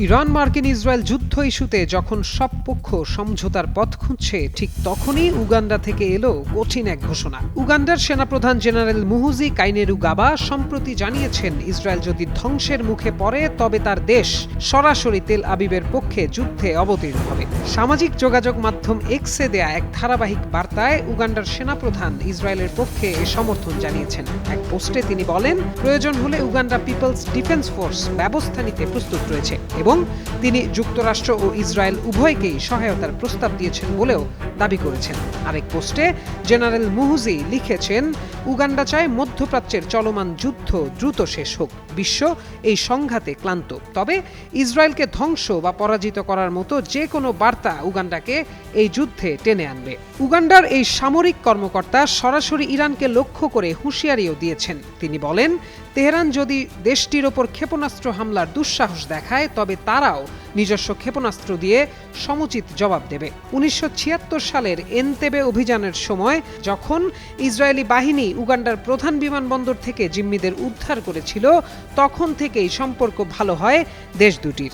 Iran মার্কিন Israel যুদ্ধ ইস্যুতে যখন সব পক্ষ সমঝোতার পথ খুঁজছে, ঠিক তখনই উগান্ডা থেকে এলো কঠিন এক ঘোষণা। উগান্ডার সেনাপ্রধান জেনারেল মুহুজি কাইনেরুগাবা সম্প্রতি জানিয়েছেন, ইসরায়েল যদি ধ্বংসের মুখে পড়ে তবে তার দেশ সরাসরি তেল আবিবের পক্ষে যুদ্ধে অবতীর্ণ হবে। সামাজিক যোগাযোগ মাধ্যম এক্সে দেয়া এক ধারাবাহিক বার্তায় উগান্ডার সেনাপ্রধান ইসরায়েলের পক্ষে এ সমর্থন জানিয়েছেন। এক পোস্টে তিনি বলেন, প্রয়োজন হলে উগান্ডা পিপলস ডিফেন্স ফোর্স ব্যবস্থা নিতে প্রস্তুত রয়েছে এবং তিনি যুক্তরাষ্ট্র ও ইসরায়েল উভয়কেই সহায়তার প্রস্তাব দিয়েছেন বলেও দাবি করেছেন। আরেক পোস্টে জেনারেল মুহুজি লিখেছেন, উগান্ডা চায় মধ্যপ্রাচ্যের চলমান যুদ্ধ দ্রুত শেষ হোক। বিশ্ব এই সংঘাতে ক্লান্ত, তবে ইসরায়েলকে ধ্বংস বা পরাজিত করার মতো যে কোনো বার্তা উগান্ডাকে এই যুদ্ধে টেনে আনবে। উগান্ডার এই সামরিক কর্মকর্তা সরাসরি ইরানকে লক্ষ্য করে হুঁশিয়ারিও দিয়েছেন। তিনি বলেন, তেহরান যদি দেশটির ওপর ক্ষেপণাস্ত্র হামলার দুঃসাহস দেখায় তবে তারাও নিজস্ব ক্ষেপণাস্ত্র দিয়ে সমুচিত জবাব দেবে। 1976 সালের এনতেবে অভিযানের সময় যখন ইসরায়েলি বাহিনী উগান্ডার প্রধান বিমানবন্দর থেকে জিম্মিদের উদ্ধার করেছিল, তখন থেকেই সম্পর্ক ভালো হয় দেশ দুটির।